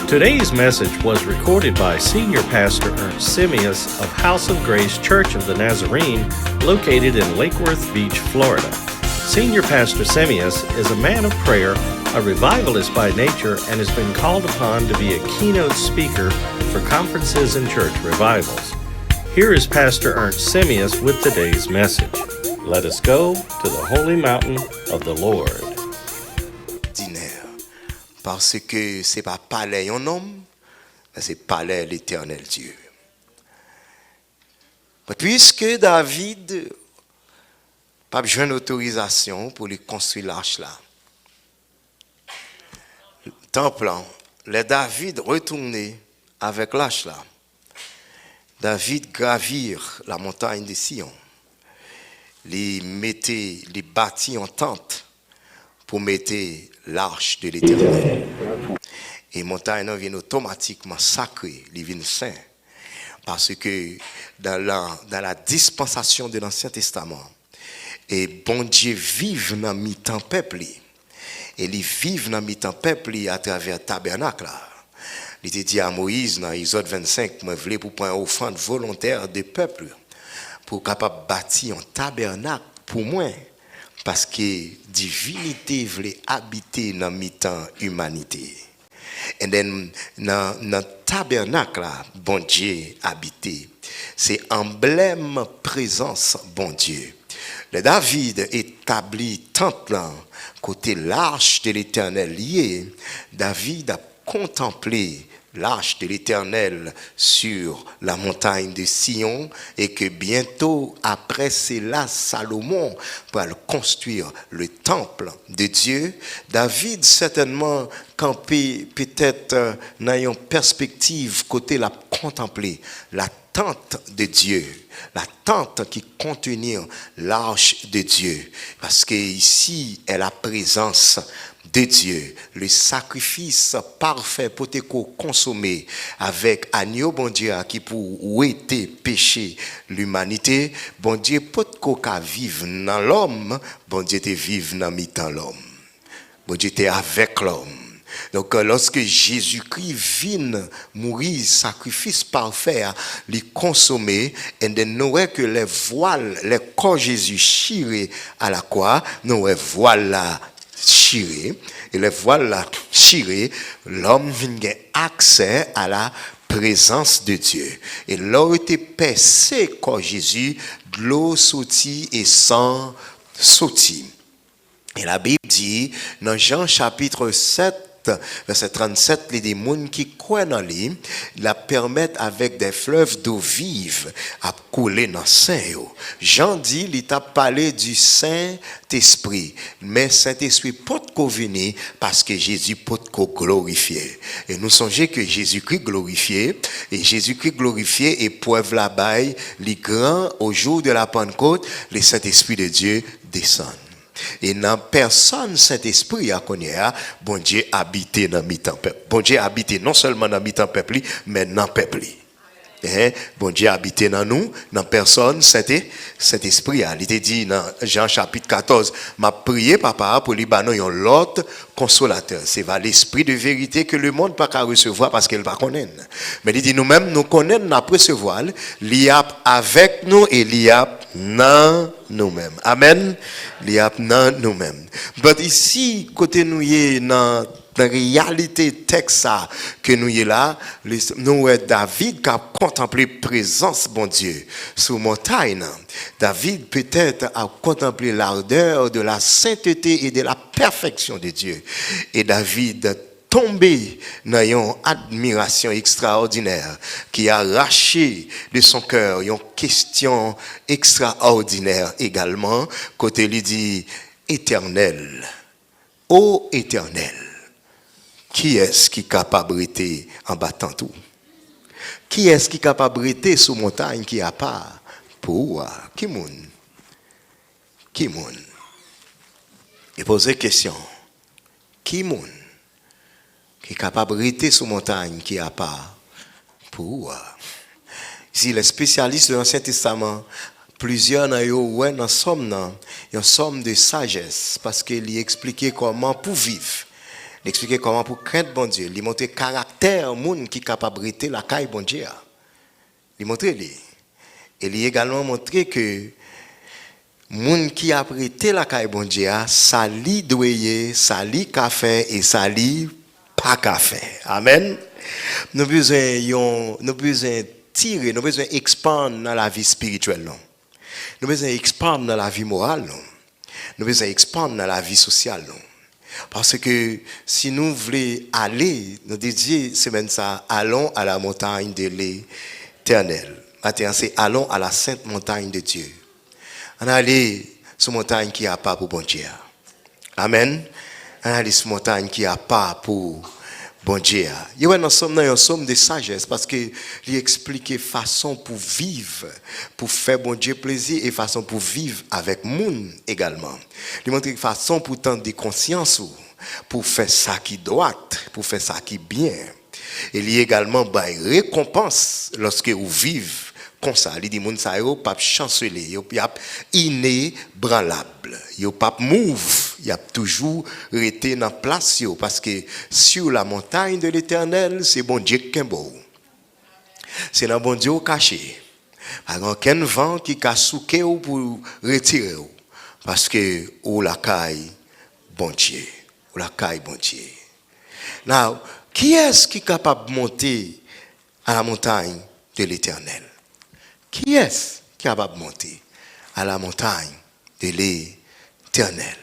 Today's message was recorded by Senior Pastor Ernst Simius of House of Grace Church of the Nazarene, located in Lake Worth Beach, Florida. Senior Pastor Simius is a man of prayer, a revivalist by nature, and has been called upon to be a keynote speaker for conferences and church revivals. Here is Pastor Ernst Simius with today's message. Let us go to the holy mountain of the Lord. Parce que c'est pas palais un homme, mais c'est palais l'Éternel Dieu. Puisque David pas besoin d'autorisation pour lui construire l'arche là. Le temple, les David retourné avec l'arche là. David gravir la montagne de Sion. Les bâtit en tente pour mettre l'arche de l'Éternel. Et montagne vient automatiquement sacrée, il vient saint. Parce que dans la dispensation de l'Ancien Testament, et bon Dieu vive dans mi-temps peuple. Et il vive dans mi-temps peuple à travers le tabernacle. Il était dit à Moïse dans Exode 25, moi voulais pour prendre une offrande volontaire des peuples pour capable bâtir un tabernacle pour moi. Parce que divinité voulait habiter dans mi-temps humanité. Et then dans tabernacle bon Dieu habité. C'est emblème présence bon Dieu. Le David établit tente là côté l'arche de l'Éternel lié. David a contemplé l'arche de l'Éternel sur la montagne de Sion et que bientôt après c'est là Salomon va construire le temple de Dieu. David certainement campé peut-être dans une perspective côté la contempler la tente de Dieu, la tente qui contenait l'arche de Dieu, parce que ici est la présence de Dieu, le sacrifice parfait pour te consommer avec agneau bon Dieu qui pour ouéter péché l'humanité, bon Dieu pour te vivre dans l'homme, bon Dieu te vivre dans mi-temps l'homme, bon Dieu te avec l'homme. Donc lorsque Jésus-Christ vient mourir, sacrifice parfait, les consommer, et nous voyons que les voiles, les corps Jésus chirés à la croix, nous voyons voiles chiré, et les voiles chiré, l'homme vient accès à la présence de Dieu. Et l'eau était percée quand Jésus, de l'eau sortit et sang sortit. Et la Bible dit, dans Jean chapitre 7, verset 37, les démons qui croient en lui, la permettent avec des fleuves d'eau vive à couler dans le sein. Jean dit, il t'a parlé du Saint-Esprit, mais Saint-Esprit peut venir parce que Jésus peut glorifier. Et nous songeons que Jésus-Christ glorifié, et Jésus-Christ glorifié, et preuve là-bas, les grands, au jour de la Pentecôte, le Saint-Esprit de Dieu descend. Et dans personne Saint-Esprit a connu, bon Dieu habité dans mi-temps peuple. Bon Dieu habité non seulement dans mi-temps peuple, mais dans peuple. Bon Dieu habité dans nous, dans personne Saint-Esprit. Il était dit dans Jean chapitre 14, m'a prié papa pour lui donner l'autre consolateur. C'est l'esprit de vérité que le monde ne peut pas recevoir parce qu'il ne va pas connaître. Mais il dit nous-mêmes nous connaissons, nous recevoir, il y a avec nous et il y a dans nous-mêmes. Amen. Il y a dans nous-mêmes. Mais ici, côté nous y est dans la réalité texte que nous y est là, nous David qui a contemplé présence bon Dieu sur montagne. David peut-être a contemplé l'ardeur de la sainteté et de la perfection de Dieu. Et David tombé dans une admiration extraordinaire qui a arraché de son cœur une question extraordinaire également côté lui dit éternel, ô éternel, qui est-ce qui est capable d'être en battant tout? Qui est-ce qui est capable d'être sous montagne qui a pas pour qui moun? Qui moun? Et poser question. Qui moun? Qui est capable de rester sous montagne qui a pas pour. Ici les spécialistes de l'Ancien Testament plusieurs dans yo ouais dans somme une somme de sagesse parce qu'il expliquait comment pour vivre. Il expliquait comment pour craindre bon Dieu, il montrer caractère monde qui capable de la caille bon Dieu. Il montrer lui. Et il également montré que monde qui a prêté la caille bon Dieu, ça li doyer, ça li café et ça li pas café. Amen. Nous besoin tirer, nous besoin expandre dans la vie spirituelle. Non? Nous besoin expandre dans la vie morale. Non? Nous besoin expandre dans la vie sociale. Non? Parce que si nous voulons aller, nous disons semaine ça, allons à la montagne de l'Éternel. Maintenant, c'est allons à la sainte montagne de Dieu. On allait sur montagne qui a pas pour bon Dieu. Amen. On allait sur montagne qui a pas pour bon Dieu. Il y a une somme de sagesse parce que il explique façon pour vivre, pour faire bon Dieu plaisir et façon pour vivre avec monde également. Il montre façon pour tendre des consciences pour faire ça qui doit, pour faire ça qui bien. Et il y a également une récompense lorsque vous vivez comme ça. Il dit moun sa yo pas chanceler, yo pas inébranlable, yo pas move, y a toujours resté dans place yo parce que sur la montagne de l'Éternel, c'est bon Dieu qui est beau. C'est dans bon Dieu caché. Pas aucun vent qui ka souké ou pour retirer ou parce que ou la caille bon Dieu, ou la caille bon Dieu. Now, qui est-ce qui est capable de monter à la montagne de l'Éternel? Qui est-ce qui est capable de monter à la montagne de l'Éternel?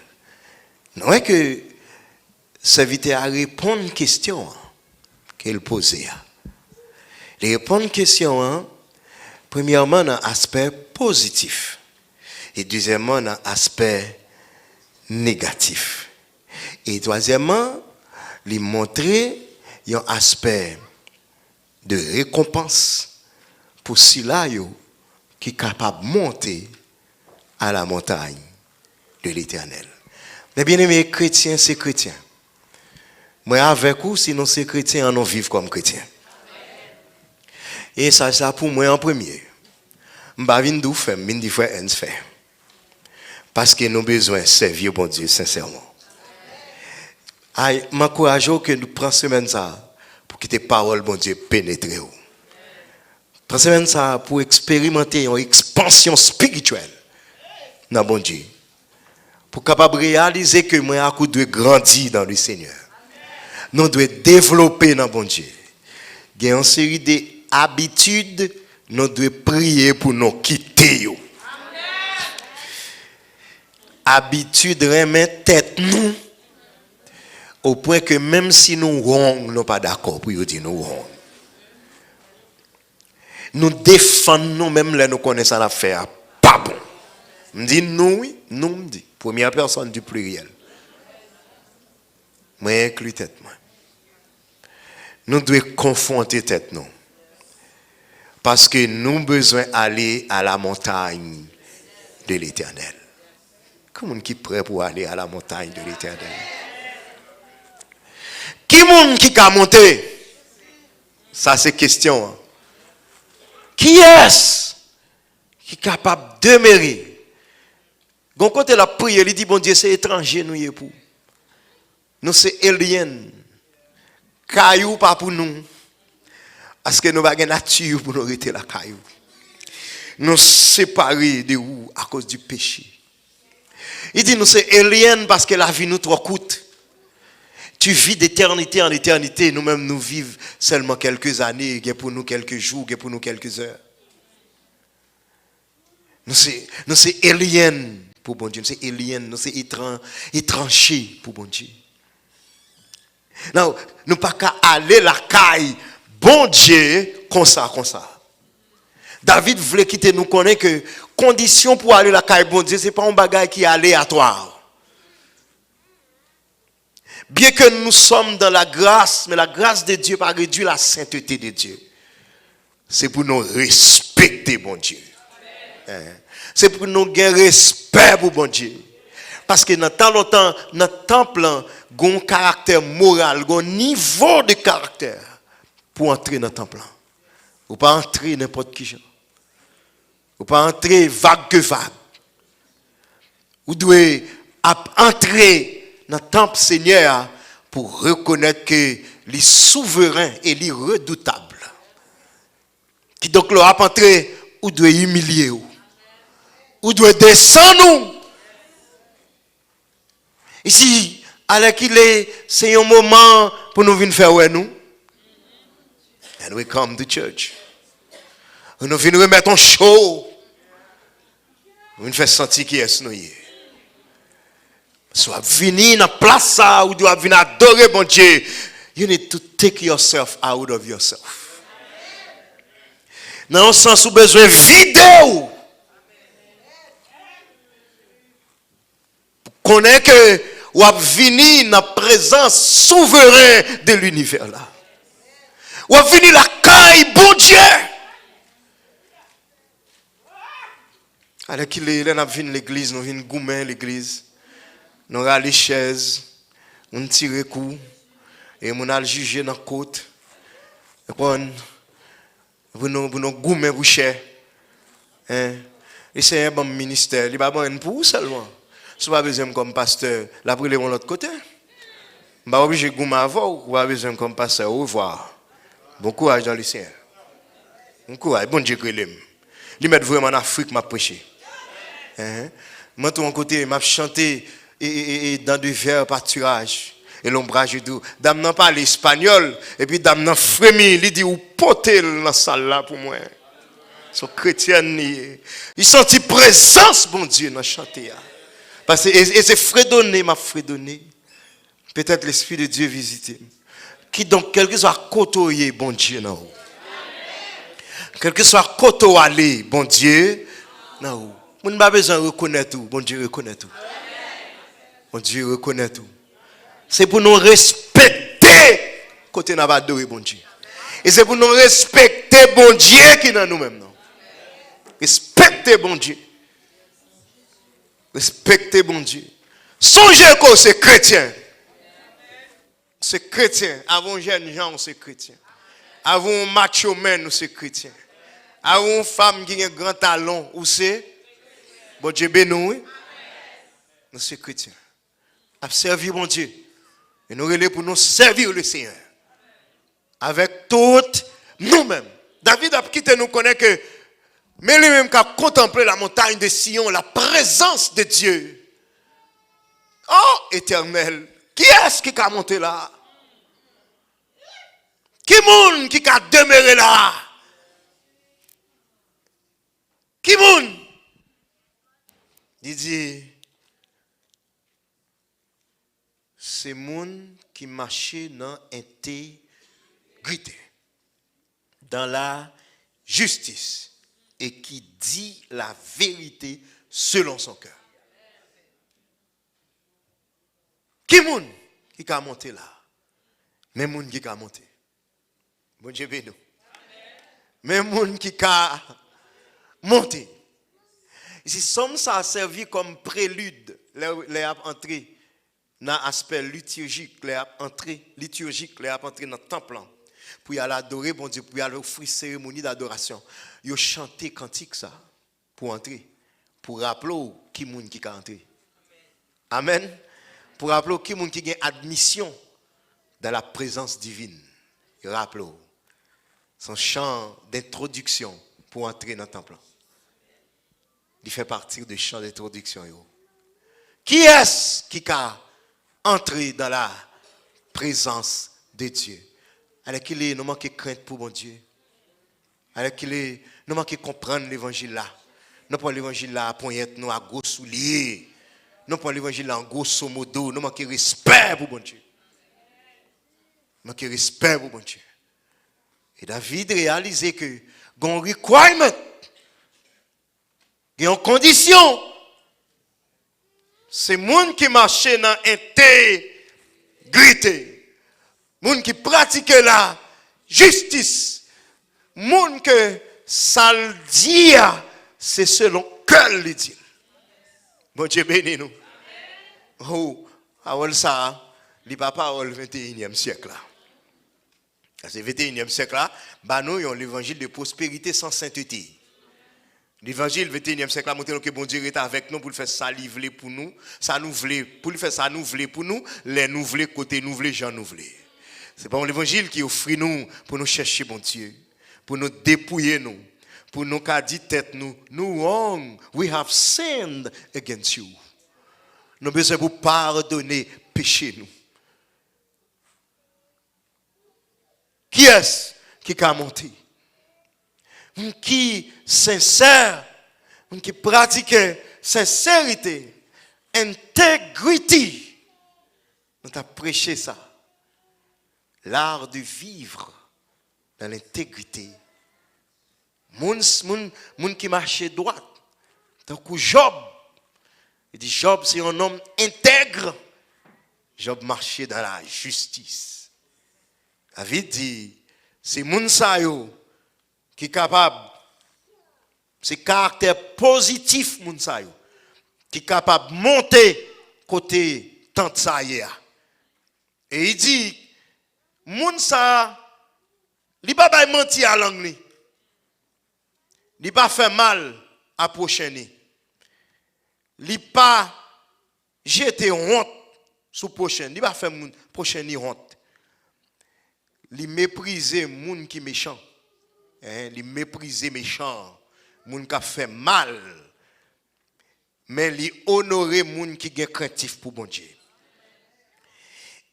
Non est que serviteur a répondre à une question qu'elle posait. Il répond à une question, premièrement, dans l'aspect positif et deuxièmement, dans l'aspect négatif. Et troisièmement, il montrer un aspect de récompense pour ceux-là qui est capable de monter à la montagne de l'Éternel. Mais bien aimés, chrétiens, c'est chrétien. Moi avec vous, sinon c'est chrétien, on vit comme chrétien. Et ça pour moi en premier. Je ne vais pas faire, je vais faire. Parce que nous avons besoin de servir bon Dieu sincèrement. Je m'encourage que nous prenions semaine ça pour que tes paroles, bon Dieu, pénètrent. Prends semaine ça pour expérimenter une expansion spirituelle dans bon Dieu. Pour capable réaliser que moi doit grandir dans le Seigneur. Nous devons développer dans bon Dieu. Il y a une série d'habitudes, nous devons prier pour nous quitter. Habitude remettre tête nous au point que même si nous wrong, nous pas d'accord pour dire nous wrong. Nous défendons même là nous connaissons l'affaire pas bon. Me dit nous oui, nous me dit première personne du pluriel. Moi inclus tête moi. Nous devons confronter tête nous. Parce que nous avons besoin d'aller à la montagne de l'Éternel. Comment qui est prêt pour aller à la montagne de l'Éternel? Qui est a monté? Ça c'est question. Qui est-ce qui est capable de demeurer? Quand côté la prière, il dit bon Dieu c'est étranger nous pour. Nous c'est alien. Caillou pas pour nous. Parce que nous n'avons pas de nature pour nous arrêter la caillou. Nous séparer de vous à cause du péché. Il dit nous c'est alien parce que la vie nous trop coûte. Tu vis d'éternité en éternité. Nous-mêmes, nous vivons seulement quelques années, pour nous quelques jours, pour nous quelques heures. Nous sommes aliens pour bon Dieu. Nous sommes aliens, nous sommes étrangers pour bon Dieu. Non, nous ne pouvons pas aller la caille, bon Dieu, comme ça. David voulait quitter, nous connaît que condition pour aller la caille, bon Dieu, ce n'est pas un bagage qui est aléatoire. Bien que nous sommes dans la grâce, mais la grâce de Dieu pas réduit la sainteté de Dieu. C'est pour nous respecter bon Dieu. C'est pour nous gagner respect pour bon Dieu. Parce que dans tant longtemps, notre temple a un caractère moral, un niveau de caractère pour entrer dans le temple. Ou pas entrer n'importe qui. Ou pas entrer vague que vague. Ou doit entrer dans le temple Seigneur pour reconnaître que les souverains et les redoutables. Qui donc là a entrer ou doit humilier ou doit descendre. Ici, alors qu'il est, c'est un moment pour nous venir faire ouais nous. And we come to church. Nous venons remettre un show. Nous venons faire sentir qui est nous. Soit venir dans la place ça, ou doit venir adorer bon Dieu. You need to take yourself out of yourself. Dans le sens où besoin de vidéo. Pour connaître que ou a venir dans la présence souveraine de l'univers là. Ou a venir la caille bon Dieu. Alors qu'il est là, nous venons l'église, nous venons goumer l'église. Nous avons les chaises, nous tirons coup, et nous allons juger dans la côte. Et puis, nous goumer pour cher. Et c'est un bon ministère, il n'y a pas besoin pour vous seulement. Si vous avez besoin comme pasteur, la brûler de l'autre côté. Je ne pas obligé de goumer avant, vous avez besoin comme pasteur, au revoir. Bon courage dans le ciel. Bon courage, bon Dieu que l'aime. Il met vraiment en Afrique, m'a prêché. Moi, de mon côté, m'a chanté et dans du vers pâturage et l'ombrage et tout. Dame n'a pas l'espagnol et puis dame n'a frémi, il dit ou porter dans la salle là pour moi. Son chrétien il sentit présence bon Dieu dans chanter. Parce que et c'est fredonné m'a fredonné. Peut-être l'esprit de Dieu visité. Qui donc quel que soit côtoyer bon Dieu non. Quel que soit côtoyer bon Dieu non. On n'a pas besoin de reconnaître tout, bon Dieu reconnaît tout. Bon Dieu reconnaît tout. C'est pour nous respecter côté n'a pas adoré bon Dieu. Et c'est pour nous respecter bon Dieu qui est dans nous-mêmes. Respecter bon Dieu. Respecter bon Dieu. Songez que c'est chrétien. C'est chrétien. Avant jeunes gens, c'est chrétien. Avant macho men, c'est chrétien. Avant femme qui a un grand talent, ou c'est bon Dieu béni. Nous sommes chrétiens. À servir mon Dieu. Et nous relais pour nous servir le Seigneur. Avec toutes nous-mêmes. David a quitté nous connaître que, mais lui-même qui a contemplé la montagne de Sion, la présence de Dieu. Oh, éternel, qui est-ce qui a monté là? Qui est-ce qui a demeuré là? Qui est-ce? Il dit, c'est moun qui marchait dans l'intégrité, dans la justice et qui dit la vérité selon son cœur. Qui moun qui a monté là? Mais moun qui a monté. Bon Dieu béni nous. Mais moun qui a monté. Ici, somme ça a servi comme prélude, les a entré dans l'aspect liturgique, les a entré dans le temple pour y aller adorer bon Dieu, pour y aller offrir cérémonie d'adoration. Ils ont chanté cantique ça pour entrer, pour rappeler qui moun qui a entré. Amen. Pour rappeler qui moun qui a admission dans la présence divine. Ils rappellent son chant d'introduction pour entrer dans le temple. Il fait partie du chant d'introduction. Qui est-ce qui a entré dans la présence de Dieu? Alors qu'il est, nous manquons crainte pour mon Dieu. Alors qu'il est, nous manquons comprendre l'évangile là. Nous prenons l'évangile là à poignette, nous à gros souliers. Nous prenons l'évangile là en grosso modo. Nous manquons respect pour mon Dieu. Nous manquons respect pour mon Dieu. Et David réalisait que, il y a un requirement. Il y a une condition. C'est moun qui marche dans l'intégrité. Moun qui pratique la justice. Moun que ça le dit, c'est selon que le dit. Bon Dieu béni nous. Oh, avant ça, il n'y a pas parole 21e siècle là. C'est 21e siècle là, bah nous avons l'évangile de prospérité sans sainteté. L'évangile 21e siècle a montré que bon Dieu est avec nous pour faire ça livrer pour nous, ça nous voulait, pour faire ça nous voulait pour nous, les nous voulait côté nous voulait, gens nous voulait. C'est pas l'évangile qui offre nous pour nous chercher bon Dieu, pour nous dépouiller nous, pour nous dire tête nous, nous wrong, we have sinned against you. Nous besoin pour pardonner péché nous. Qui est-ce qui a monté? Qui sincère, qui pratique sincérité, intégrité. On a prêché ça. L'art de vivre dans l'intégrité. Moun qui marche droit. Tant que Job. Il dit Job c'est un homme intègre. Job marchait dans la justice. David dit c'est moun sa yo qui est capable, c'est caractère positif, moun sa yo, qui est capable de monter côté tant sa yé. Et il dit, moun sa, li pa bay menti à langue li. Li pa fait mal à prochain ni. Li pa jeter honte sous prochain. Li pa fait prochain ni honte. Li mépriser moun qui méchant. Li mépriser méchant, moun qui fait mal. Mais li honorer moun qui gen craintif pour bon Dieu.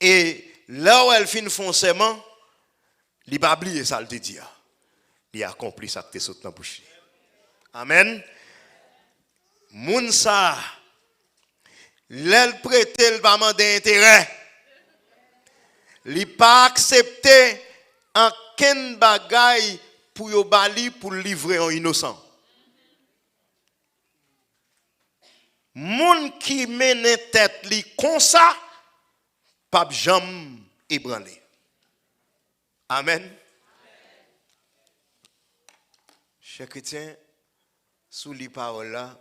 Et là où elle fin foncément, li pa oublier ça le te dit. Il a accompli ça que te saute dans bouche. Amen. Moun sa l'elle prêter le pas demander intérêt. Li pas accepter en ken bagay pour yo bali pour livrer un innocent. Moun qui mène tête li comme ça, pas jamais ébranlé. Amen. Chers chrétiens, sous les paroles là,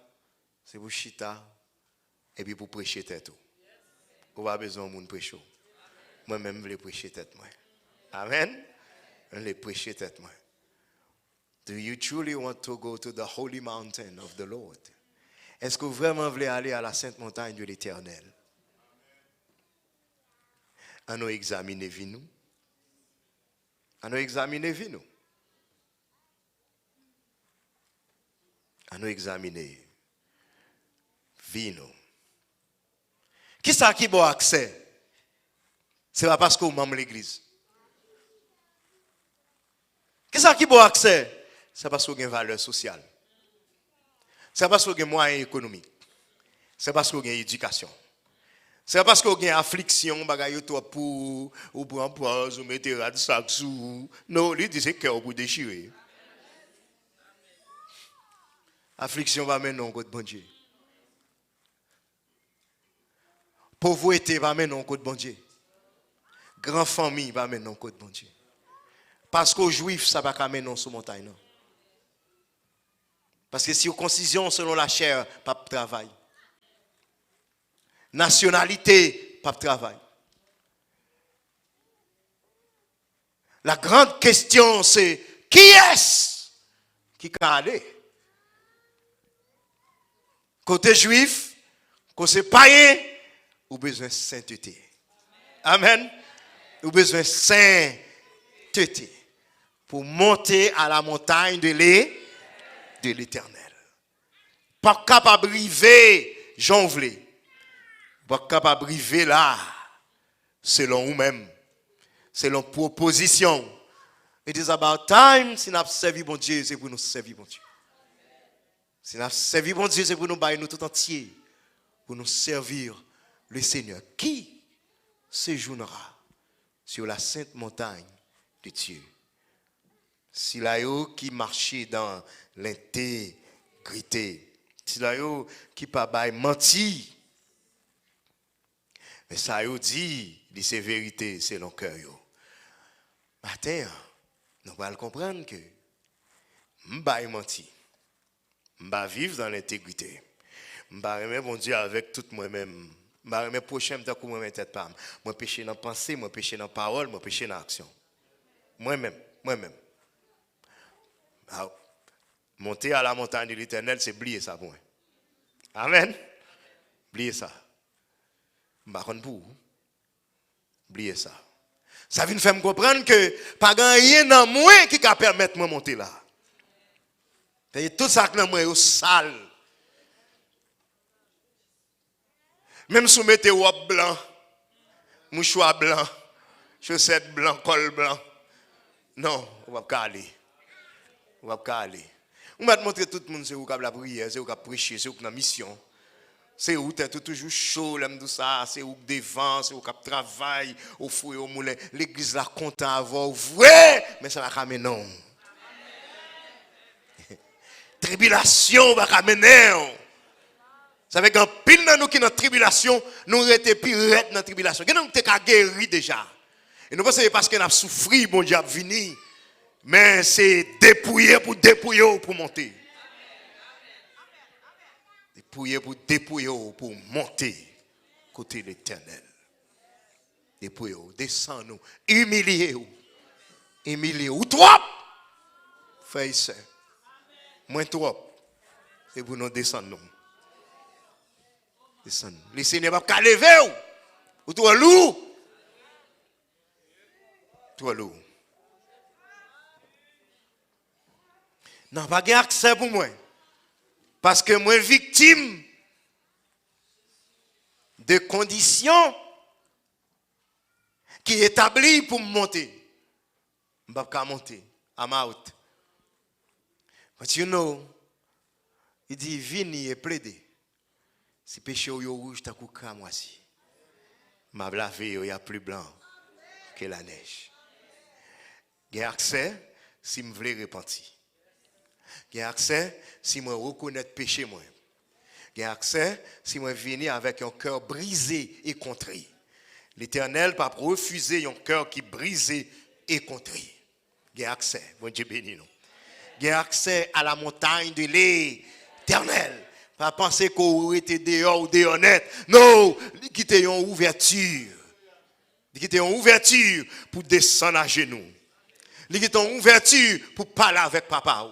c'est pour chita et puis pour prêcher tête. On a besoin de moun prêcher. Moi-même, je veux prêcher tête moi. Amen. Je veux prêcher tête moi. Do you truly want to go to the holy mountain of the Lord? Est-ce que vous vraiment voulez aller à la sainte montagne de l'Éternel? À nous examiner vie nous. À nous examiner vie nous. À nous examiner vie nous. Qui ça qui a accès? C'est pas parce que vous membre l'église. Qui ça qui a accès? C'est parce que vous avez une valeur sociale. C'est parce que vous avez moyens économiques. C'est parce que vous avez éducation. C'est parce que vous avez affliction, bagaille pour ou pour empoise, ou mettez rad sac sous. Non, il dit c'est cœur pour déchirer. Affliction va mener en côté bon Dieu. Pauvreté va mener en côté bon Dieu. Grand famille va mener en côté bon Dieu. Parce qu'aux juifs ça va pas mener sur montagne non. Parce que si vous concision selon la chair, pas de travail. Nationalité, pas de travail. La grande question c'est qui est-ce qui peut aller? Côté juif, côté païen, ou besoin de sainteté. Amen. Ou besoin de sainteté pour monter à la montagne de l'Éternel. Pas capable de arriver, j'en voulais. Pas capable de arriver là, selon vous-même, selon proposition. It is about time, si nous avons servi bon Dieu, c'est pour nous servir bon Dieu. Si nous avons servi bon Dieu, c'est pour nous bailler nous tout entier, pour nous servir le Seigneur. Qui séjournera sur la sainte montagne de Dieu? Si là qui marchait dans l'intégrité, si là qui pas bail menti, mais ça yo dit c'est vérité selon cœur yo. Matin, nous allons comprendre que m'bail menti, m'ba vivre dans l'intégrité, m'ba remettre bon Dieu avec tout moi-même, m'ba remettre prochain temps que moi-même tête pas, moi péché dans pensée, moi péché dans parole, moi péché dans action, moi-même. Monter à la montagne de l'Éternel, c'est oublier ça pour moi. Amen. Oubliez ça. Par contre, pour vous, oubliez ça. Ça vient faire me comprendre que pas rien dans moi qui va permettre de me monter là. Tout ça que dans moi est sale. Même si vous mettez robe blanc, mouchoir blanc, chaussettes blanc, col blanc. Non, on va pas aller. On va pas aller. On va te montrer tout le monde c'est où la prière, c'est où la prêcher, c'est où la mission. C'est où tu es toujours chaud, l'aime tout ça, c'est où devant, c'est où tu travailles, au fouet, au moulin. L'église là content à avoir vrai, mais ça va ramener non. Tribulation va ramener. Ça veut dire qu'en pile dans nous qui dans tribulation, nous étions pire dans la tribulation. Nous sommes guéris déjà. Et nous pensons que parce qu'on a souffert, bon Dieu a venu. Mais c'est dépouiller pour monter. Dépouiller pour monter côté l'Éternel. Dépouiller, descendre nous, humilier ou trop. Fais ça. Moins trop. C'est pour nous descendre nous. Descendre. Le Seigneur va pas lever ou toi lourd. Toi lourd. Non, pas accès pour moi. Parce que moi, victime de conditions qui établies pour me monter. Je ne peux pas monter. I'm out. But you know, il dit, vini et plaider. Si péché au rouge, t'as coupé moi si. Ma lavé, il y a plus blanc que la neige. J'ai accès si je veux repentir. J'ai accès si je reconnais péché moi. J'ai accès si je viens avec un cœur brisé et contrit. L'Éternel n'a pas refusé un cœur qui brisé et contrit. J'ai accès, bon Dieu béni nous. J'ai accès à la montagne de l'Éternel. Pas penser qu'on était dehors ou déhonnête. Non, il y a une ouverture. Il y a une ouverture pour descendre à genoux. Il y a une ouverture pour parler avec papa.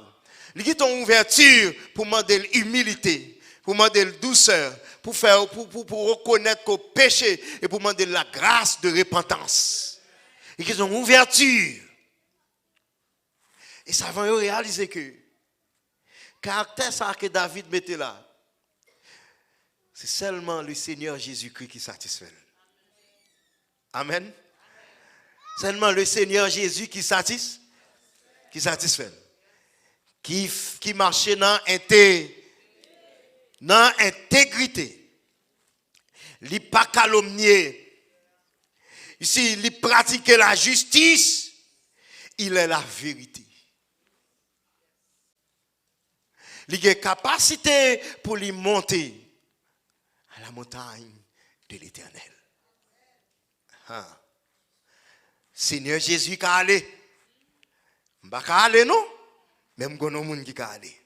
Il y a une ouverture pour demander l'humilité, pour demander la douceur, pour reconnaître qu'on péché et pour demander la grâce de repentance. Il y a une ouverture. Et ça va réaliser que le caractère ça que David mettait là, c'est seulement le Seigneur Jésus-Christ qui satisfait. Amen. Seulement le Seigneur Jésus qui satisfait. Qui marchait dans intégrité. Il n'a pas calomnié. Ici, il pratique la justice. Il est la vérité. Il a capacité pour lui monter à la montagne de l'Éternel. Seigneur Jésus qui a allé. Je ne vais pas aller, non? Même si nous ne pouvons aller.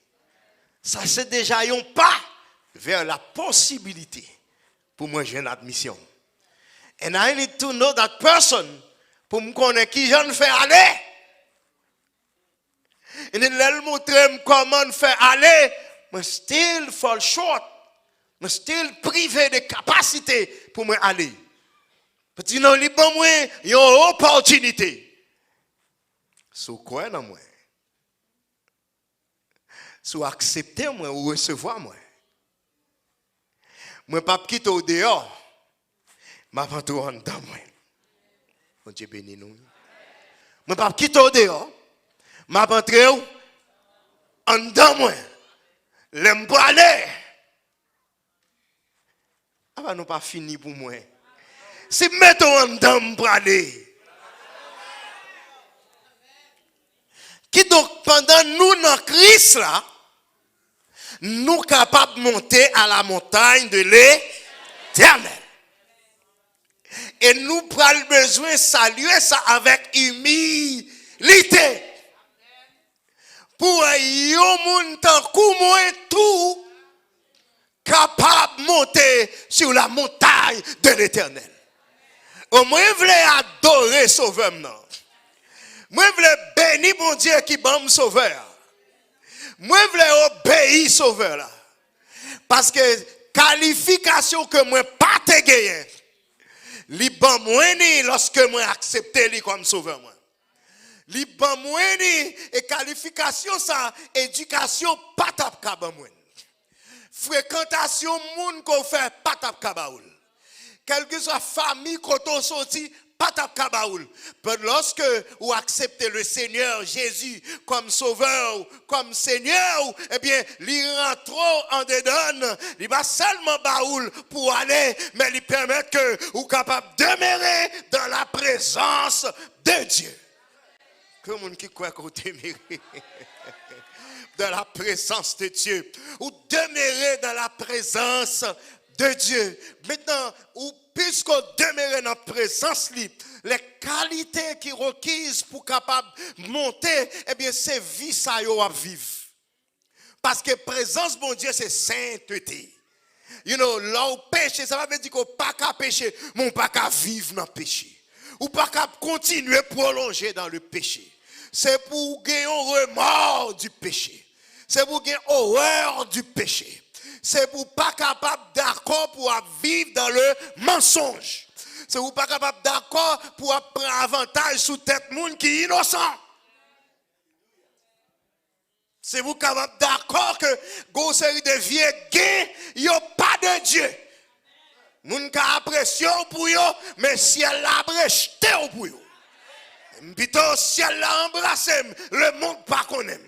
Ça, c'est déjà un pas vers la possibilité pour moi j'ai une admission. And I need to know that person pour me connaître qui je fais aller. Et il me montrer comment faire aller, mais still fall short. Mais still privé de capacité pour moi aller. Parce que non, il y a une opportunité. Sous quoi dans moi? Sous accepter moi ou recevoir moi. Moi pas quitter au dehors. Ma pas tout en dedans moi. Mon Dieu béni nous. Moi pas quitter au dehors. Ma pas entrer en dedans moi. L'aime pas aller. Ah nous pas fini pour moi. Si mettons en dedans pour aller. Qui donc pendant nous dans Christ là, nous capables de monter à la montagne de l'Éternel. Et nous prenons besoin de saluer ça avec humilité. Pour un monde tant que moi tout capable de monter sur la montagne de l'Éternel. Au moins, je voulais adorer Sauveur. Moi, je voulais bénir mon Dieu qui m'a sauvé. Moi, je voulais obéir sauveur là. Parce que qualification que moi pas te gagné. Li ban moi ni lorsque moi accepté lui comme sauveur moi. Li ban moi ni et qualification ça éducation pas tap ka ban moi. Fréquentation moun qu'on fait pas tap ka baoul. Quelle que soit famille qu'on sorti pas tap ka baoul. Lorsque vous acceptez le Seigneur Jésus comme sauveur, comme Seigneur, eh bien, il rentre en dedans, il va seulement baoul pour aller, mais il permet que vous capable de demeurer dans la présence de Dieu. Que le monde qui croit qu'on demeurer dans la présence de Dieu, ou demeurer dans la présence de Dieu. Maintenant, puisqu'on demeure dans la présence, les qualités qui requises pour capable monter, eh bien, c'est vie ça yo à vivre. Parce que présence, bon Dieu, c'est sainteté. You know, là où péché, ça veut dire qu'on pas qu'à pécher, mais on pas qu'à vivre dans le péché. Ou pas qu'à continuer prolonger dans le péché. C'est pour gagner remords du péché. C'est pour gagner horreur du péché. C'est pour pas capable d'accord pour vivre dans le mensonge. C'est pour pas capable d'accord pour prendre avantage sur tête monde qui est innocent. C'est vous capable d'accord que go série de vieux gains, yo pas de Dieu. Moun ka apprécié pour yo, mais si elle l'a rejeté pour yo. Plutôt si elle l'a embrassé, le monde pas connaît.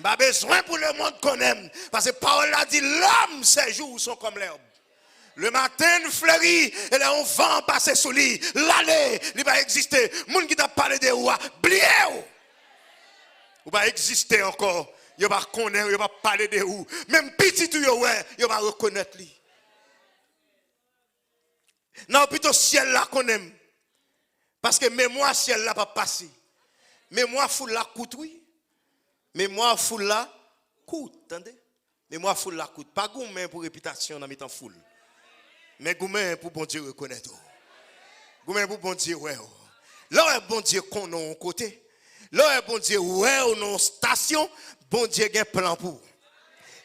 Pas besoin pour le monde connaît. Parce que Paul a dit l'homme, ses jours sont comme l'herbe. Le matin fleurit et là on vent passer sous lui. L'année, il va exister. Moun qui t'a parlé de ou, blié ou va exister encore. Il va connaître, il va parler de ou. Même petit tout yo ouais, il va reconnaître lui. Non, plutôt ciel là connaît. Parce que mémoire ciel là pas passé. Mémoire foule la coûte oui. Mémoire foule la coûte, attendez. Mémoire foule la coûte. Pas gourmet pour réputation dans mettant foule. Mais gourmet pour bon Dieu reconnaître. Gourmet pour bon Dieu ouais. Là est bon Dieu qu'on a côté. Là est bon Dieu ouais non station, bon Dieu a un plan pour.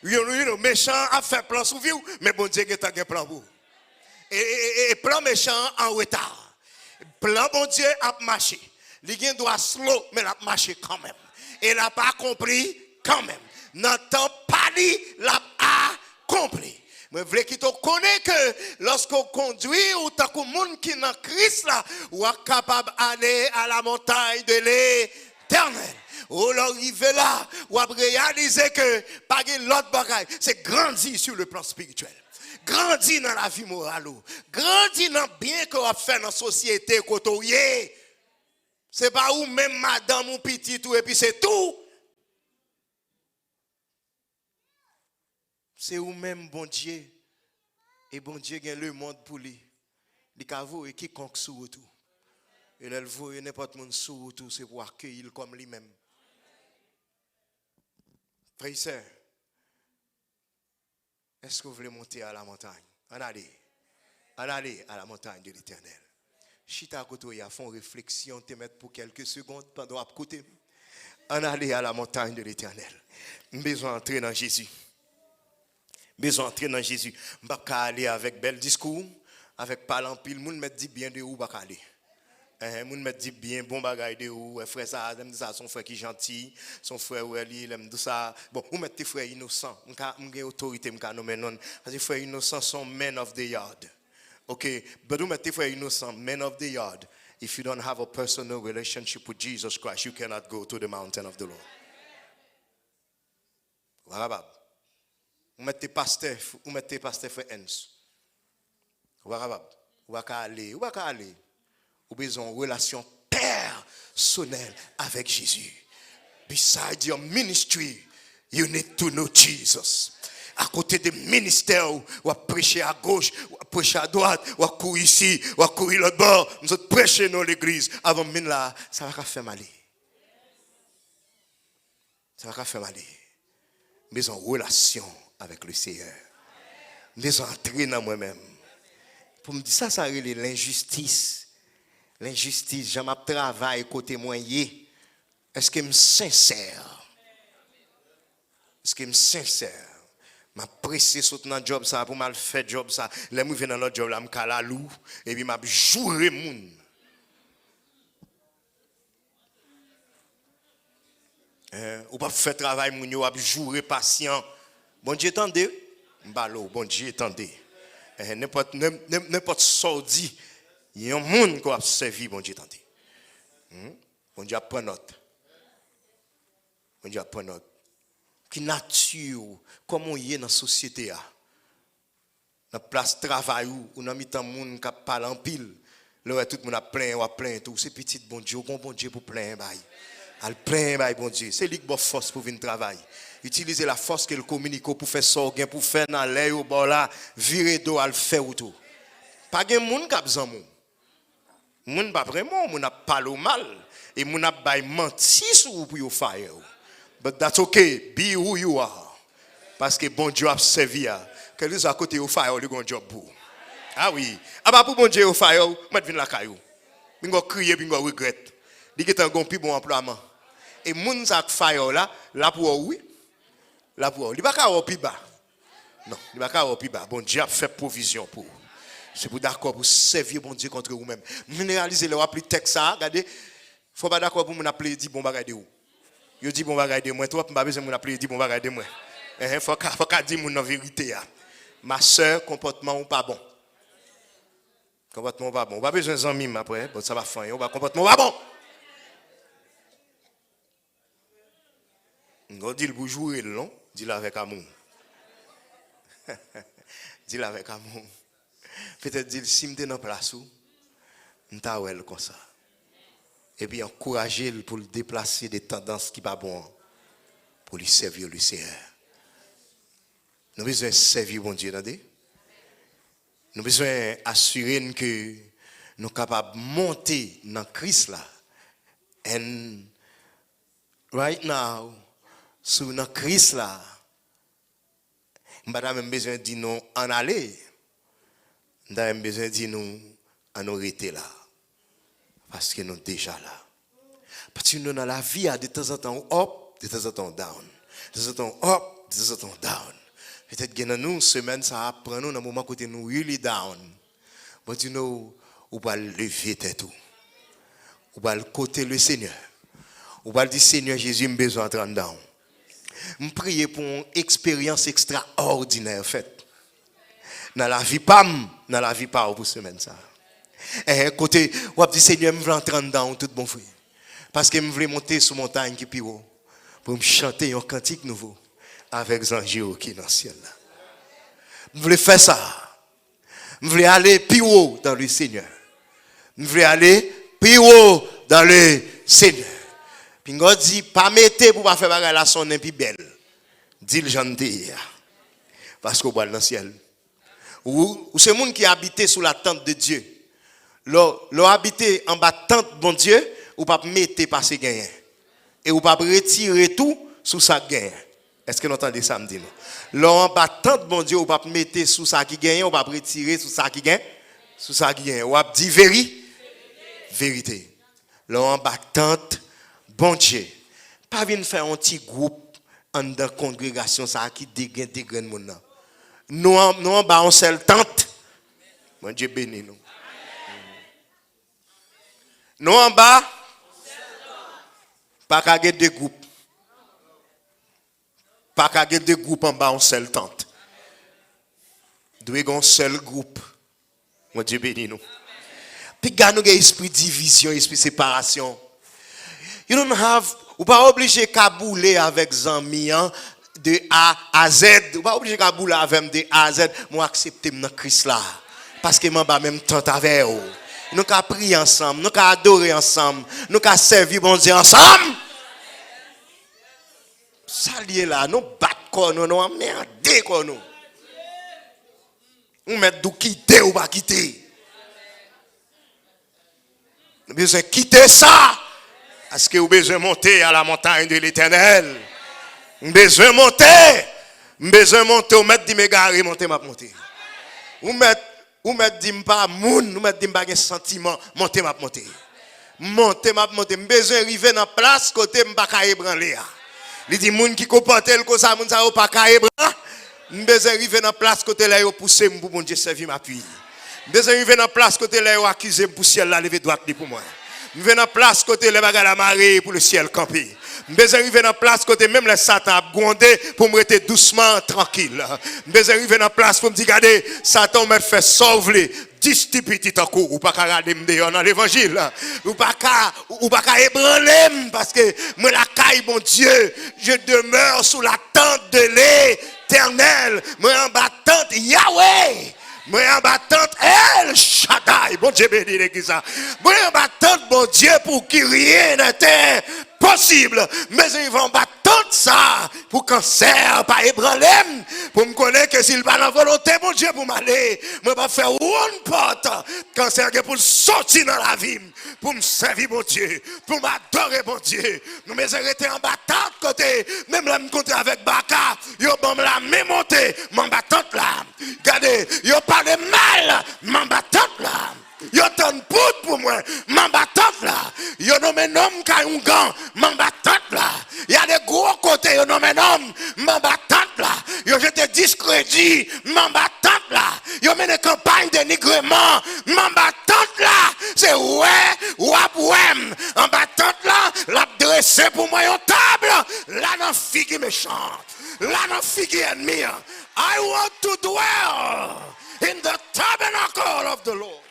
Le méchant a fait plan sous vous, mais bon Dieu a un plan pour. Et plan méchant en retard. Plan bon Dieu a marché. Il doit slow, mais il a marché quand même. Et il n'a pas compris quand même. N'entend pas dit, il a compris. Mais je veux qu'il te connaisse que lorsqu'on conduit ou tant que monde qui est dans Christ là, ou est capable d'aller à la montagne de l'Éternel. Ou l'arriver là, ou à réaliser que pas l'autre bagaille, c'est grandir sur le plan spirituel. Grandir dans la vie morale. Grandir dans le bien qu'on a fait dans la société côtoyée. C'est pas où même madame ou petit tout et puis c'est tout. C'est où même bon Dieu. Et bon Dieu gagne le monde pour lui. Il a vu quiconque sous tout. Il a vu n'importe monde sous tout, c'est pour accueillir comme lui-même. Frères et sœurs, est-ce que vous voulez monter à la montagne? En allez à la montagne de l'Éternel. Chita koto ya font réflexion te mettre pour quelques secondes pendant à côté. En aller à la montagne de l'Éternel. Besoin d'entrer dans Jésus. Besoin d'entrer dans Jésus. M'pa ka aller avec bel discours, avec parlant pile moun met dit bien de ou pas aller. Moun met dit bien bon bagay de ou frère ça aime ça son frère qui gentil, son frère ou il aime tout ça. Bon, ou mettre frère innocent. M'ka autorité m'ka nommer non parce que frère innocent sont men of the yard. Okay, but you might frère innocent, men of the yard. If you don't have a personal relationship with Jesus Christ, you cannot go to the mountain of the Lord. Voilà. Vous mettez pasteur frère Ens. Voilà. Ou va aller. Ou besoin de relation personnelle avec Jésus. Beside your ministry, you need to know Jesus. À côté des ministères, ou à prêcher à gauche, ou à prêcher à droite, ou à courir ici, ou à courir l'autre bord. Nous autres prêcher dans l'église. Avant de là, ça va faire mal. Ça va faire mal. Mais en relation avec le Seigneur. Mais entrer dans moi-même. Pour me dire ça, ça relève l'injustice. L'injustice, j'aime travailler côté moyen. Est-ce que je suis sincère? Parce que je suis sincère. Je suis pressé sur dans job ça pour mal faire job ça. Là je viens dans l'autre job là, je suis la loup et puis je jouer moun. Ou pas faire travail moun yo, je jouer patient. Bon Dieu attendez. Mbalo, bon Dieu attendez. N'importe sordi, il y a un monde qui a servi bon Dieu attendez. Bon Dieu prend note. Bon Dieu prend note. Qui nature, comment on est dans la société, dans la place de travail, où on a mis tant de monde qui parle en pile, là tout le monde a plein, tout. C'est petit bon Dieu, bon Dieu pour plein, al plein, bon Dieu. C'est lui qui a force pour venir travailler. Utiliser la force qu'elle communique pour faire ça, pour faire dans l'air, au bord là, virer d'eau, al faire tout. Pas de monde qui a besoin de monde. Monde pas vraiment, on a parlé mal, et on a menti sur vous pour faire. But that's okay. Be who you are. Parce que bon Dieu a servi. Quelqu'un à côté au fire, il a un job pour. Ah oui. Ah bah pour bon Dieu au fire, je vais la caillou. Je vais crier, je vais regretter. Il y a un plus bon emploiement. Et moun sak fire là pour oui. Là pour. Il va pas plus bas. Non, il va pas plus bas. Bon Dieu a fait provision pour. C'est pour d'accord pour servir bon Dieu contre vous-même. Minéraliser le plus texte ça, regardez. Faut pas d'accord pour mon appeler dit bon bagay de vous. Yo dit bon bagay de moi, toi pas besoin mon appeler dit bon bagay de moi. Faut qu'à dire mon vérité. Ma soeur, comportement ou pas bon. Comportement pas bon. Pas besoin d'amis après, bon, ça va faire. On va comportement pas bon. On dit le bonjour et le long, dis-le avec amour. Dis-le avec amour. Peut-être dire si m'te dans place où, m'ta wel comme ça. Et puis encourager pour le déplacer des tendances qui pas bon pour lui servir le Seigneur. Nous avons besoin de servir bon Dieu, attendez. Nous avons besoin d'assurer que nous sommes capables de monter dans Christ là. And right now, sur dans Christ là, nous avons même besoin de dire nous en aller. Nous avons besoin de dire nous en arrêter là. Parce que nous sommes déjà là. Parce que nous dans la vie, de temps en temps up, de temps en temps down. De temps en temps up, de temps en temps down. Peut-être que dans nous, semaine, ça apprend nous dans le moment où nous really down. But you know, on va lever tête. On va côté le Seigneur. On va dire, Seigneur Jésus, j'ai besoin de rentrer down. Je prie pour une expérience extraordinaire faite. Dans la vie, pam, dans la vie, pas pour semaine ça. Et côté, on va dire, Seigneur, je veux rentrer down, tout bon frère. Parce que je veux monter sur montagne qui est plus haut. Pour me chanter un cantique nouveau. Avec les anges qui sont dans le ciel. Je veux faire ça. Je veux aller plus haut dans le Seigneur. Je veux aller plus haut dans le Seigneur. Puis on dit, pas mettre pour pas faire la son plus belle. Dis le gentil. Parce qu'on va dans le ciel. Ou c'est le monde qui habite sous la tente de Dieu. L'on habite en bas de tente, bon Dieu, ou pas mettre par ses gains. Et ou pas retirer tout sous sa gain. Est-ce que vous entendez ça me dit non? L'on en bas de tente, bon Dieu, ou pas mettre sous ça qui gagne, ou pas retirer sous ça qui gagne. Sous ça qui gagne. Ou pas dire vérité. L'on en bas de tente, bon Dieu. Pas venir faire un petit groupe en dans congrégation ça qui dégaine mon nom. Nous en bas en seule tente. Bon Dieu béni nous. Nous en bas, pas qu'à des groupes. Pas qu'à des groupes en bas en seule tente. Nous avons un seul groupe. Mon Dieu béni nous. Puis nous avons esprit division, esprit séparation. You don't have, ou pas obligé qu'à bouler avec Zami de A à Z. Ou pas obligé qu'à bouler avec de A à Z. Moi accepter dans Christ là. Parce que moi même temps avec vous. Nous avons prier ensemble, nous avons adorer ensemble, nous avons servir bon Dieu ensemble. Ça lié là, nous battons, nous emmerdons quoi nous. Nous mettons quitter ou pas quitter. Nous avons besoin de quitter ça. Parce que vous avez besoin de monter à la montagne de l'Éternel. Vous avez besoin de monter. Vous avez besoin de monter. Vous mettez des mégarés, monter, m'a monter. Vous mettez pas moun, vous mettez pas un sentiment, monter, m'a monter. Monter, m'a monter. Vous avez besoin d'arriver dans la place côté m'pa ka ébranler. Il dit moun qui comporte comme ça moun ça pas caillé bras. M'besoin arriver dans place côté là yo pousser pour bon Dieu servir ma puis. M'besoin arriver dans place côté là yo accuser pour ciel là lever droite pour moi. M'besoin dans place côté là bagarre la marée pour le ciel camper. M'besoin arriver dans place côté même les satan a grondé pour me rester doucement tranquille. M'besoin arriver dans place pour me dire regardez Satan m'a fait sauver 10 petits en cours ou pas regarder me dans l'évangile ou pas ébranler parce que moi la caille mon Dieu je demeure sous la tente de l'Éternel moi en battante Yahweh moi en battante El Shaddai bon Dieu béni l'église moi en battante mon Dieu pour qui rien n'était possible mais ils vont battre ça pour cancer pas ébranler pour me connaître que s'il va la volonté mon Dieu pour m'aller moi pas faire one porte cancer pour sortir dans la vie pour me servir mon Dieu pour m'adorer mon Dieu nous mes arrêter en battante côté même là me compter avec Baka yo bon la même monter m'en battante là regardez yo parle mal m'en battante là yo ton pout pour moi m'en battante là yo nommé nom Kayungan m'en battante là il y a des gros côtés yo nommé nom m'en battante là yo jeté discrédit m'en battante là yo mené campagne de dénigrement m'en battante là c'est en battante là l'a dressé pour moi une table là dans figue méchante là dans figue ennemi I want to dwell in the tabernacle of the Lord.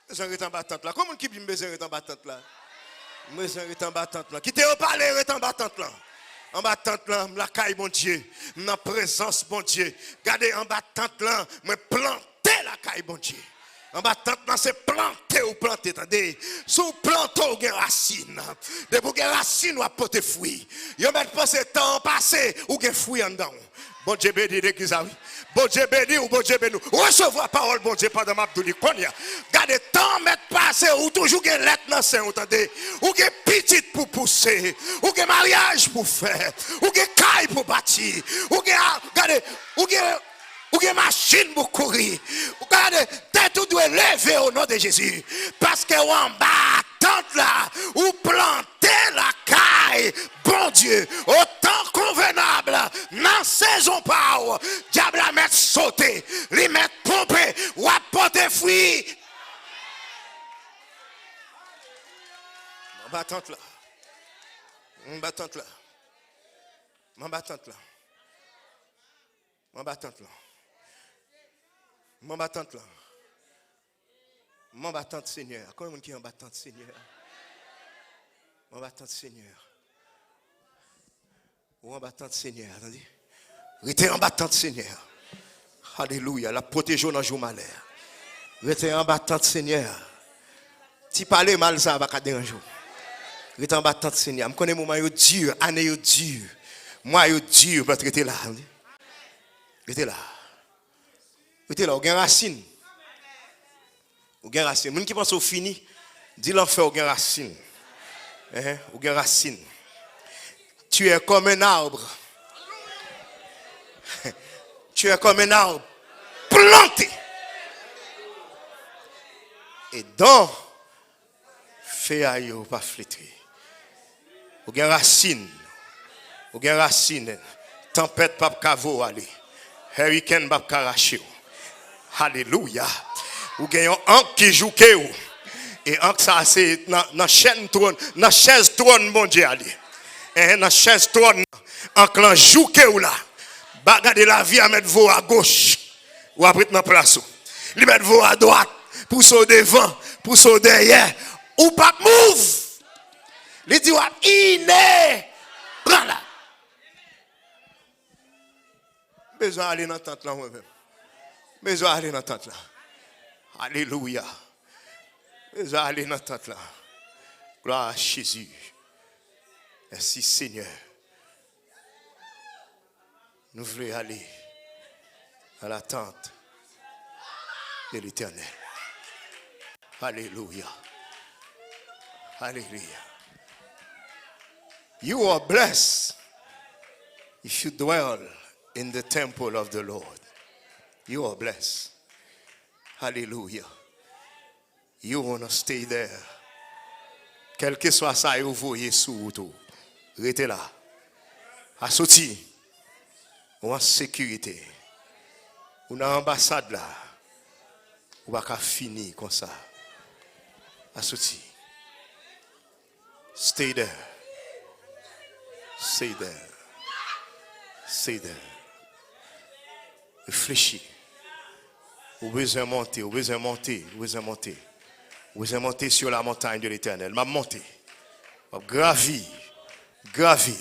Besoin de en battante là. Comment qui me besoin de en battante là? Besoin de en battante là. Qui te parler en battante là? En battante là, la caille mon Dieu, dans présence mon Dieu. Regardez en battante là, me planter la caille mon Dieu. En battante là, c'est planter ou planter, attendez. Sous planter ou gen racine. De pour gen racine ou apporter fruit. Yo met passer temps passé ou gen fruit en dedans. Bon Dieu béni l'église. Bon Dieu béni ou bon Dieu béni. Recevoir parole bon Dieu pendant ma douli konya. Gardez temps mettre passer ou toujours gen lettre dans sein entendez. Ou gen petite pour pousser, ou gen mariage pour faire, ou gen caille pour bâtir, ou gen regardez, ou gen machine pour courir. Regardez, tête ou doit lever au nom de Jésus parce que en bas tente là ou planter la caille bon Dieu au temps convenable dans saison pas diable la mettre sauter les mettre pomper ou apporter fruit mon battante là mon battante là mon battante là mon battante là mon battante là mon battante Seigneur. Comment qui est en battante Seigneur? Mon battante Seigneur. Ou en battante Seigneur. Attendez. Restez en battante Seigneur. Alléluia. La protégeons dans le jour malheur. Restez en battante Seigneur. Si parler mal ça va pas déranger. Restez en battante Seigneur. Je connais moment dur, année dur. Moi dur pour rester là. Restez là. Restez là, vous avez racine. Vous avez racine. Les gens qui pensent au fini, dis l'enfer, vous avez racine. Vous avez racine. Tu es comme un arbre. Tu es comme un arbre planté. Et donc, feuille pas flétri. Vous avez racine. Vous avez racine. Tempête pas cavo aller. Hurricane pas caracher. Alléluia. Ou gagnez un qui joue et un ça c'est dans chaîne trône, dans chaise trône mon Dieu aller. Et dans chaise trône en clan joue là. Bagade la vie à mettre vous à gauche ou après dans place. Li mettre vous à droite, pousse au devant, pousse au derrière ou pas move. Li dit wa iné prends là. Besoin aller dans tente là moi-même. Besoin aller dans tente là. Alléluia. Besoin aller dans tente là. Gloire à Jésus. Merci Seigneur. Nous voulons aller à la tente de l'Éternel. Alléluia. Alléluia. You are blessed if you dwell in the temple of the Lord. You are blessed. Hallelujah. You want to stay there. Quel que soit ça, vous voyez sous tout. Restez là. À sortir. Ou en sécurité. Ou dans l'ambassade là. Ou pas qu'à finir comme ça. À sortir. Stay there. Stay there. Stay there. Réfléchis. Vous besoin monter, vous besoin monter, vous besoin monter. Vous besoin monter sur la montagne de l'Éternel. M'a monté. M'a gravi. Gravi.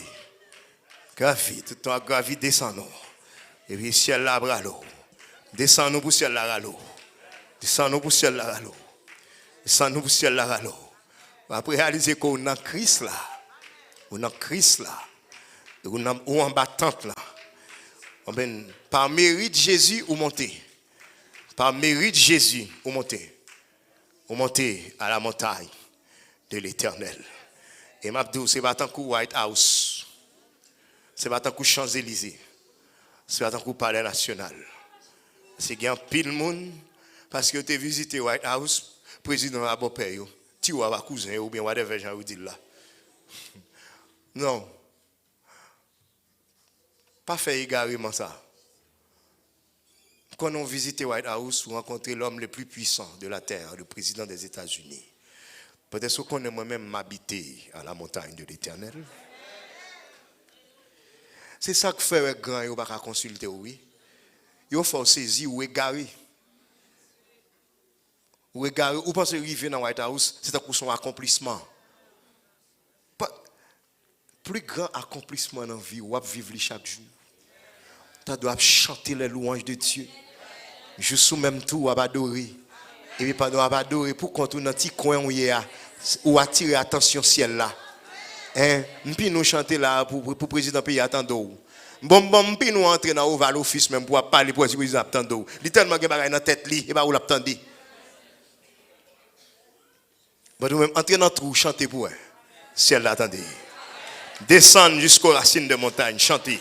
Gravi. Tout le temps gravi, descendons. Et puis ciel là, bras l'eau. Descendons pour ciel là, l'eau. Descendons pour ciel là, l'eau. Descendons pour ciel là, l'eau. Après réaliser qu'on a Christ là. On a Christ là. Ou en battante là. Par mérite Jésus, ou monter. Par mérite Jésus, ou monter. Ou monter à la montagne de l'Éternel. Et m'abdou, c'est pas tant que White House. C'est pas tant que Champs-Élysées. C'est pas tant que Palais National. C'est qu'il y a un pile monde parce que tu as visité White House, président à Bopé, tu vois cousin ou bien whatever j'en vous dis là. Non. Pas faire égarément ça. Quand on visite White House, on rencontre l'homme le plus puissant de la terre, le président des États-Unis. Peut-être qu'on est moi-même m'habiter à la montagne de l'Éternel. C'est ça que fait un grand, il ne va pas consulter, oui. Il faut saisir ou égarer. Ou égarer, ou pensez arriver dans White House, c'est pour son accomplissement. Plus grand accomplissement dans la vie, ou vivre chaque jour. Tu dois chanter les louanges de Dieu. Je suis même tout, ou adorer. Et puis pendant adorer, pour qu'on tourne dans un petit coin où il y a, ou attirer attention ciel là. Hein? Puis nous chanter là pour le président pays attendre. Bon, puis nous entrer dans l'Oval Office même pour parler pour le président attendre. Il y a tellement de bagages dans la tête, et pas où l'attendre. Bon, nous même entrer dans le trou, chanter pour eux. Ciel là, attendez. Descendre jusqu'aux racines de montagne, chanter.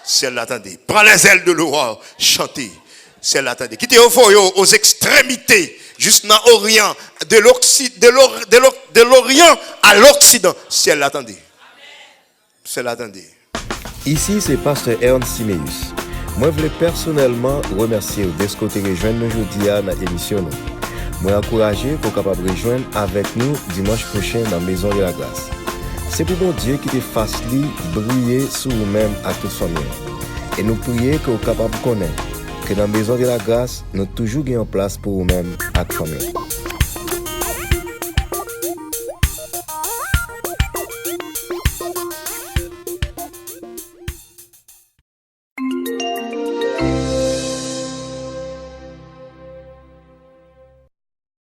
Ciel là, attendez. Prends les ailes de l'aurore, chanter. Ciel là, attendez. Quittez aux extrémités, juste dans l'Orient, de l'Orient à l'Occident. Ciel là, attendez. Ciel là, attendez. Ici, c'est Pasteur Ernst Simeus. Moi, je voulais personnellement remercier Desco de rejoindre nous aujourd'hui dans l'émission. Moi, encourager pour capable rejoindre avec nous dimanche prochain dans la Maison de la Grâce. C'est pour bon Dieu qui te fasse briller sur vous-même à toute famille. Et nous prions que vous soyez capable de connaître que dans la Maison de la Grâce, nous toujours en place pour vous-même à toute famille.